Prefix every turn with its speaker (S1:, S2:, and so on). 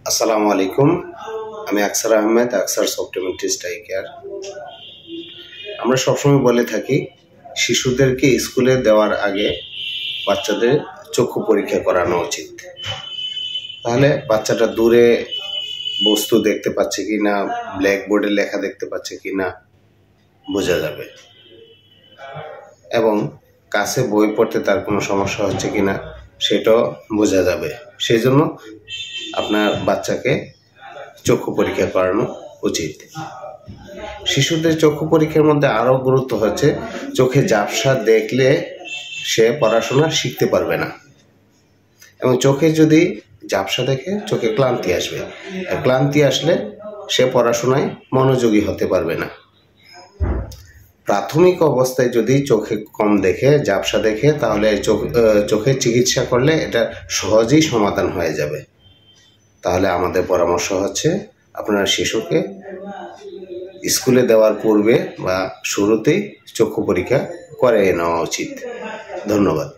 S1: আসসালামু আলাইকুম। আমি আকসার আহমেদ, আকসার অপটোমেট্রিস্ট আই কেয়ার। আমরা সবসময় বলে থাকি শিশুদেরকে স্কুলে দেওয়ার আগে বাচ্চাদের চক্ষু পরীক্ষা করানো উচিত। তাহলে বাচ্চাটা দূরে বস্তু দেখতে পাচ্ছে কি না, ব্ল্যাকবোর্ডে লেখা দেখতে পাচ্ছে কি না বোঝা যাবে, এবং কাছে বই পড়তে তার কোনো সমস্যা হচ্ছে কি না সেটাও বোঝা যাবে। সেই জন্য আপনার বাচ্চাকে চক্ষু পরীক্ষা করানো উচিত। শিশুদের চক্ষু পরীক্ষার মধ্যে আরও গুরুত্ব হচ্ছে চোখে ঝাপসা দেখলে সে পড়াশোনা শিখতে পারবে না, এবং চোখে যদি ঝাপসা দেখে চোখে ক্লান্তি আসবে, আর ক্লান্তি আসলে সে পড়াশোনায় মনোযোগী হতে পারবে না। প্রাথমিক অবস্থায় যদি চোখে কম দেখে, ঝাপসা দেখে, তাহলে চোখের চিকিৎসা করলে এটা সহজেই সমাধান হয়ে যাবে। তাহলে আমাদের পরামর্শ হচ্ছে আপনার শিশুকে স্কুলে দেওয়ার পূর্বে বা শুরুতেই চক্ষু পরীক্ষা করে নেওয়া উচিত। ধন্যবাদ।